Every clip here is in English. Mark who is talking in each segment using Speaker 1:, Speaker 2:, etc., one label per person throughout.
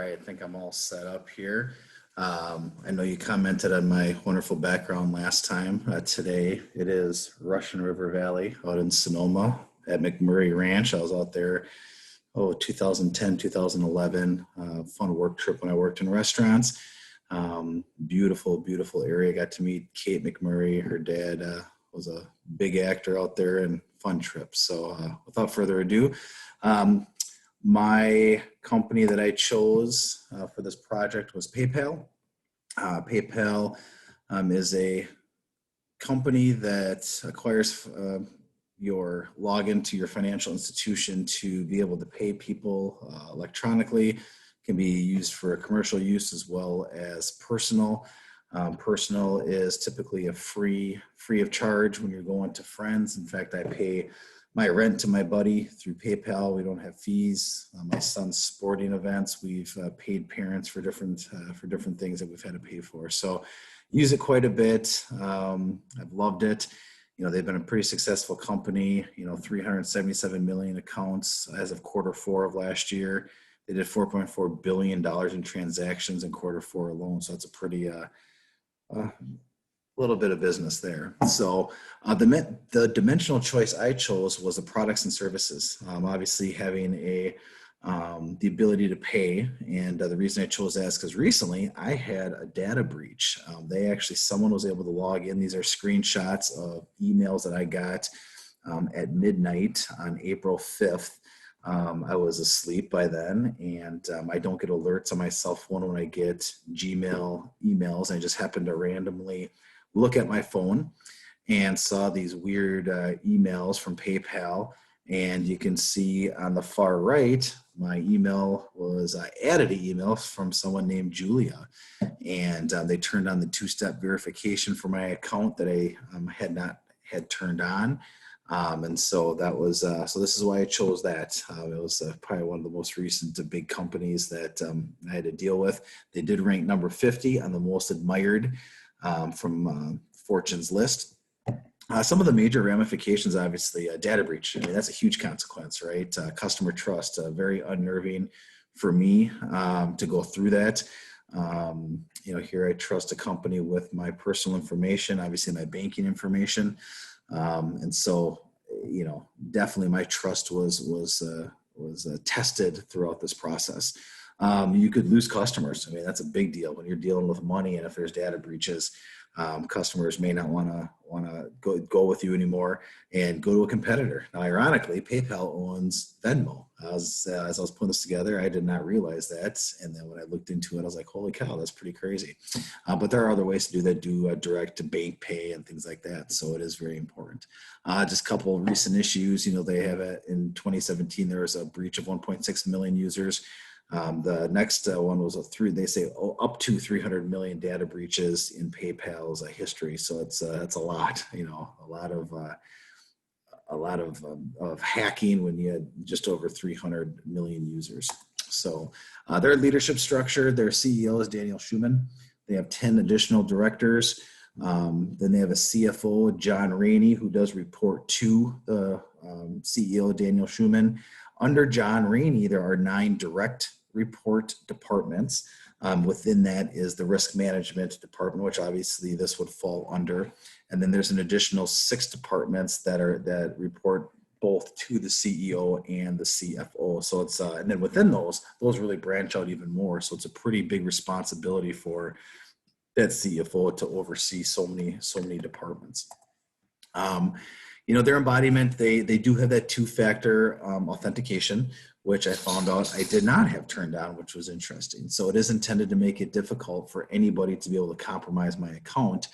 Speaker 1: right, I think I'm all set up here. I know you commented on my wonderful background last time. Today it is Russian River Valley out in Sonoma at McMurray Ranch. I was out there, 2010, 2011. Fun work trip when I worked in restaurants. Beautiful, beautiful area. Got to meet Kate McMurray. Her dad was a big actor out there, and fun trip. So without further ado, my company that I chose for this project was PayPal. PayPal is a company that acquires your login to your financial institution to be able to pay people electronically. Can be used for commercial use as well as personal. Personal is typically a free of charge when you're going to friends. In fact, I pay my rent to my buddy through PayPal. We don't have fees. My son's sporting events, we've paid parents for different things that we've had to pay for. So use it quite a bit. I've loved it. They've been a pretty successful company, 377 million accounts as of Q4 of last year. They did $4.4 billion in transactions in Q4 alone. So it's a pretty, little bit of business there. So the dimensional choice I chose was the products and services. Obviously having the ability to pay. And the reason I chose that is because recently I had a data breach. Someone was able to log in. These are screenshots of emails that I got at midnight on April 5th. I was asleep by then, and I don't get alerts on my cell phone when I get Gmail emails. I just happened to randomly look at my phone and saw these weird emails from PayPal. And you can see on the far right, my email was, I added an email from someone named Julia. And they turned on the two-step verification for my account that I had not had turned on. And so that was, so this is why I chose that. It was probably one of the most recent big companies that I had to deal with. They did rank number 50 on the most admired from Fortune's list. Some of the major ramifications, obviously, data breach. I mean, that's a huge consequence, right? Customer trust, very unnerving for me to go through that. Here I trust a company with my personal information, obviously my banking information. And so, definitely my trust was tested throughout this process. You could lose customers. I mean, that's a big deal when you're dealing with money, and if there's data breaches, customers may not want to go with you anymore and go to a competitor. Now, ironically, PayPal owns Venmo. As I was putting this together, I did not realize that, and then when I looked into it, I was like, "Holy cow, that's pretty crazy!" But there are other ways to do that, direct to bank pay and things like that. So it is very important. Just a couple of recent issues. They have in 2017 there was a breach of 1.6 million users. The next one was up to 300 million data breaches in PayPal's history. So it's a lot, a lot of hacking when you had just over 300 million users. So their leadership structure, their CEO is Daniel Schumann. They have 10 additional directors. Then they have a CFO, John Rainey, who does report to the CEO, Daniel Schumann. Under John Rainey, there are 9 direct report departments. Within that is the risk management department, which obviously this would fall under. And then there's an additional 6 departments that report both to the CEO and the CFO. So it's and then within those really branch out even more. So it's a pretty big responsibility for that CFO to oversee so many departments. Their embodiment, they do have that 2-factor authentication, which I found out I did not have turned on, which was interesting. So it is intended to make it difficult for anybody to be able to compromise my account,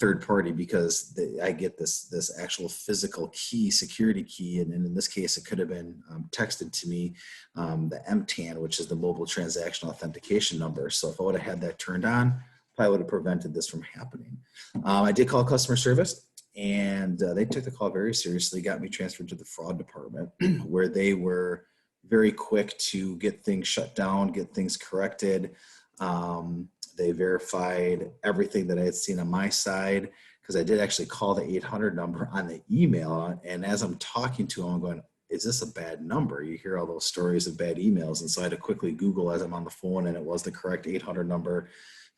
Speaker 1: third party, because I get this actual physical key, security key. And in this case, it could have been texted to me, the MTAN, which is the mobile transaction authentication number. So if I would have had that turned on, probably would have prevented this from happening. I did call customer service, and they took the call very seriously, got me transferred to the fraud department, where they were very quick to get things shut down, get things corrected. They verified everything that I had seen on my side, because I did actually call the 800 number on the email. And as I'm talking to them, I'm going, is this a bad number? You hear all those stories of bad emails. And so I had to quickly Google as I'm on the phone, and it was the correct 800 number.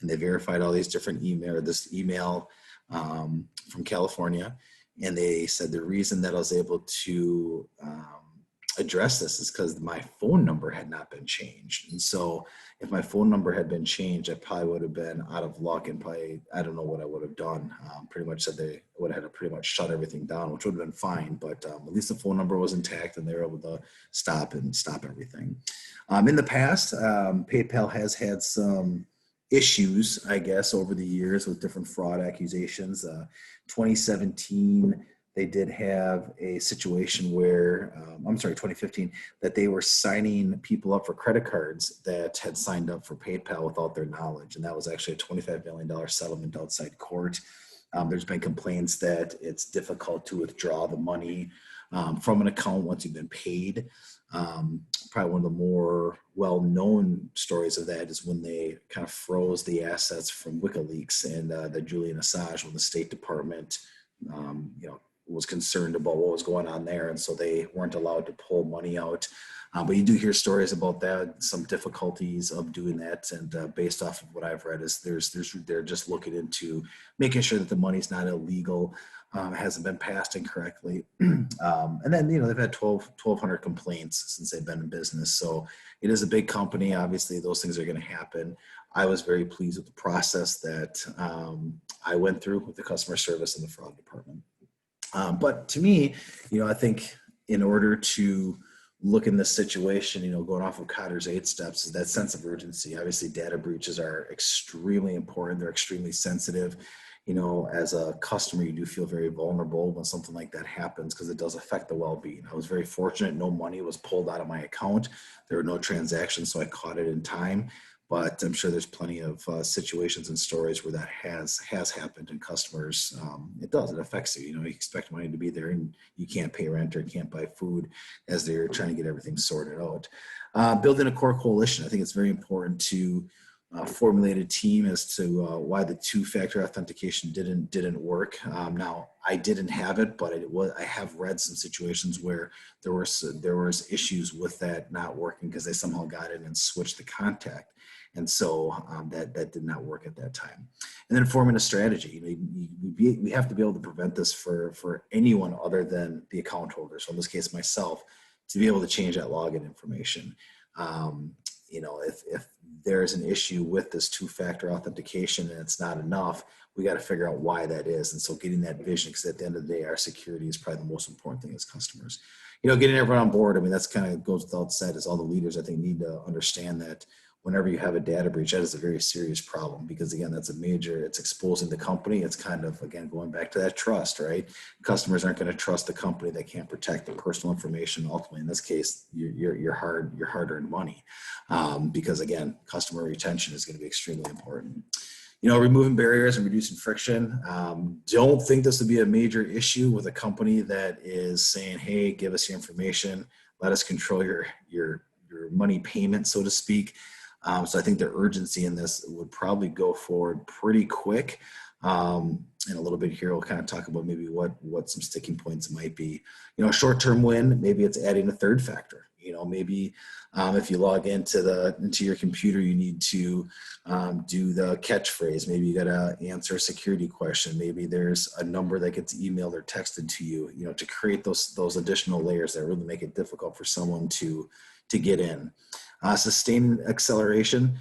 Speaker 1: And they verified all these different this email from California. And they said the reason that I was able to address this is because my phone number had not been changed. And so if my phone number had been changed, I probably would have been out of luck, and probably, I don't know what I would have done. Pretty much said they would have had to pretty much shut everything down, which would have been fine. But at least the phone number was intact, and they were able to stop everything. In the past, PayPal has had some issues, I guess, over the years with different fraud accusations. 2017, they did have a situation where, 2015, that they were signing people up for credit cards that had signed up for PayPal without their knowledge. And that was actually a $25 million settlement outside court. There's been complaints that it's difficult to withdraw the money from an account once you've been paid. Probably one of the more well-known stories of that is when they kind of froze the assets from WikiLeaks and the Julian Assange, when the State Department, was concerned about what was going on there, and so they weren't allowed to pull money out. But you do hear stories about that, some difficulties of doing that, and based off of what I've read, is they're just looking into making sure that the money's not illegal, hasn't been passed incorrectly, and then they've had 1,200 complaints since they've been in business. So it is a big company. Obviously, those things are going to happen. I was very pleased with the process that I went through with the customer service and the fraud department. But to me, I think in order to look in this situation, going off of Cotter's 8 steps, is that sense of urgency. Obviously, data breaches are extremely important. They're extremely sensitive. As a customer, you do feel very vulnerable when something like that happens, because it does affect the well-being. I was very fortunate. No money was pulled out of my account. There were no transactions, so I caught it in time. But I'm sure there's plenty of situations and stories where that has happened, and customers, it affects you. You expect money to be there, and you can't pay rent or can't buy food as they're trying to get everything sorted out. Building a core coalition, I think it's very important to formulate a team as to why the two-factor authentication didn't work. Now, I didn't have it, but I have read some situations where there was issues with that not working because they somehow got in and switched the contact. And so that did not work at that time. And then forming a strategy. We have to be able to prevent this for anyone other than the account holder. So in this case, myself, to be able to change that login information. If there's an issue with this two-factor authentication and it's not enough, we got to figure out why that is. And so getting that vision, because at the end of the day, our security is probably the most important thing as customers. Getting everyone on board. That's kind of goes without said, is all the leaders, I think, need to understand that whenever you have a data breach, that is a very serious problem, because again, it's exposing the company. It's kind of, again, going back to that trust, right? Customers aren't going to trust the company that can't protect their personal information. Ultimately, in this case, your hard-earned money, because again, customer retention is going to be extremely important. Removing barriers and reducing friction. Don't think this would be a major issue with a company that is saying, hey, give us your information, let us control your money payment, so to speak. So I think the urgency in this would probably go forward pretty quick. In a little bit here, we'll kind of talk about maybe what some sticking points might be. A short-term win, maybe it's adding a third factor. Maybe if you log into your computer, you need to do the catchphrase. Maybe you got to answer a security question. Maybe there's a number that gets emailed or texted to you. To create those additional layers that really make it difficult for someone to get in. Sustained acceleration.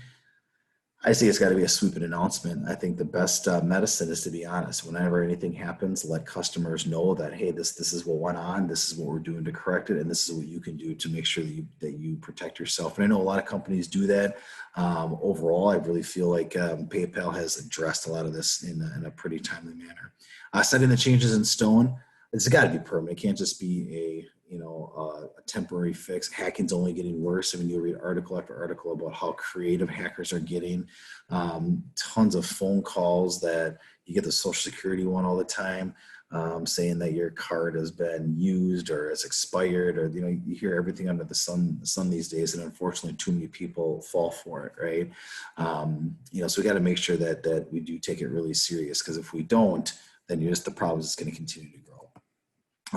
Speaker 1: I say it's got to be a sweeping announcement. I think the best medicine is to be honest. Whenever anything happens, let customers know that, hey, this is what went on. This is what we're doing to correct it, and this is what you can do to make sure that you protect yourself. And I know a lot of companies do that. Overall, I really feel like PayPal has addressed a lot of this in a pretty timely manner. Setting the changes in stone. It's got to be permanent. It can't just be a temporary fix. Hacking's only getting worse. You read article after article about how creative hackers are getting. Tons of phone calls that you get the Social Security one all the time, saying that your card has been used or it's expired, or you hear everything under the sun these days, and unfortunately, too many people fall for it, right? So we got to make sure that we do take it really serious, because if we don't, then the problem is going to continue to grow.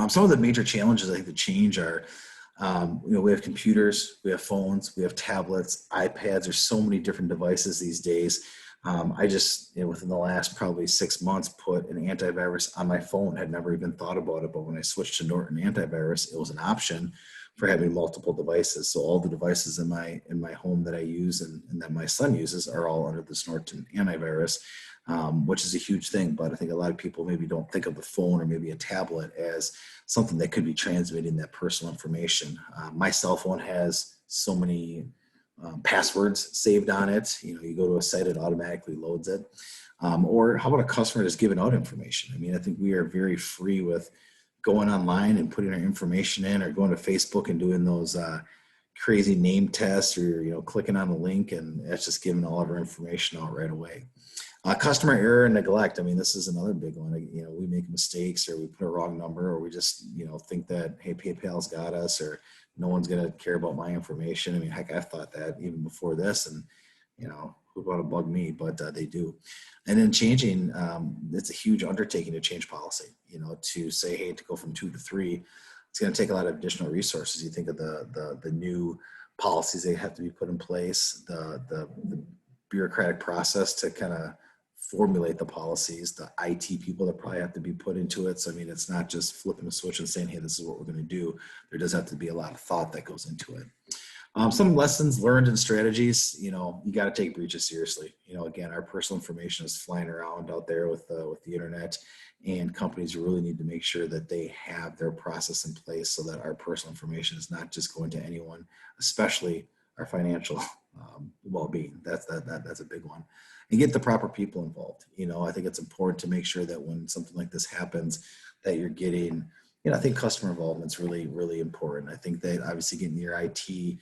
Speaker 1: Some of the major challenges I think that change are, we have computers, we have phones, we have tablets, iPads. There's so many different devices these days. I just, within the last probably 6 months, put an antivirus on my phone. Had never even thought about it, but when I switched to Norton Antivirus, it was an option for having multiple devices. So all the devices in my home that I use and that my son uses are all under this Norton Antivirus, which is a huge thing. But I think a lot of people maybe don't think of the phone or maybe a tablet as something that could be transmitting that personal information. My cell phone has so many passwords saved on it. You go to a site, it automatically loads it. Or how about a customer that's giving out information? I mean, I think we are very free with going online and putting our information in, or going to Facebook and doing those crazy name tests, or clicking on a link, and that's just giving all of our information out right away. Customer error and neglect. I mean, this is another big one. We make mistakes, or we put a wrong number, or we just, think that, hey, PayPal's got us, or no one's going to care about my information. I mean, heck, I've thought that even before this, and, who want to bug me, but they do. And then changing, it's a huge undertaking to change policy, to say, hey, to go from 2 to 3, it's going to take a lot of additional resources. You think of the new policies that have to be put in place, the bureaucratic process to kind of formulate the policies, the IT people that probably have to be put into it. So, I mean, it's not just flipping a switch and saying, hey, this is what we're going to do. There does have to be a lot of thought that goes into it. Some lessons learned and strategies, you got to take breaches seriously. Again, our personal information is flying around out there with the internet, and companies really need to make sure that they have their process in place so that our personal information is not just going to anyone, especially our financial well-being. That's a big one. And get the proper people involved. I think it's important to make sure that when something like this happens, that you're getting, I think customer involvement is really, really important. I think that obviously getting your IT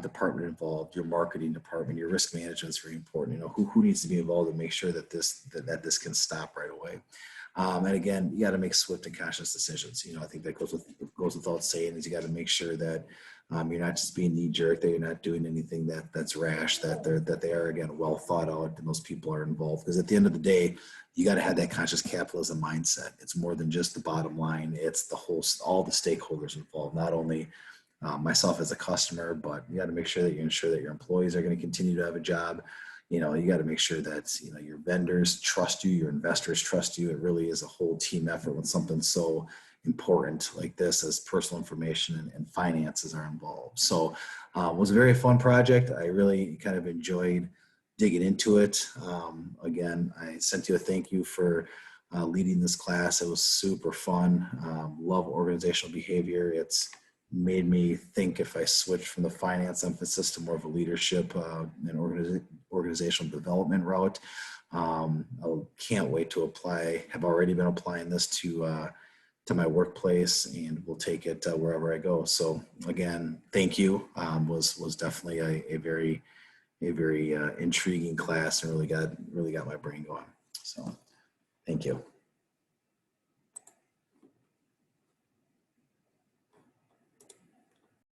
Speaker 1: department involved, your marketing department, your risk management is very important. Who needs to be involved and make sure that this can stop right away. And again, you got to make swift and conscious decisions. I think that goes without saying, is you got to make sure that you're not just being knee jerk, that you're not doing anything that's rash, that they are, again, well thought out, and those people are involved. Because at the end of the day, you got to have that conscious capitalism mindset. It's more than just the bottom line. It's all the stakeholders involved, not only myself as a customer, but you got to make sure that you ensure that your employees are going to continue to have a job. You got to make sure that, your vendors trust you, your investors trust you. It really is a whole team effort when something so important like this as personal information and finances are involved. So it was a very fun project. I really kind of enjoyed digging into it. Again, I sent you a thank you for leading this class. It was super fun. Love organizational behavior. It's made me think, if I switch from the finance emphasis to more of a leadership and organizational development route. I can't wait to apply. Have already been applying this to my workplace, and we'll take it wherever I go. So again, thank you. Was definitely a very intriguing class, and really got my brain going. So thank you.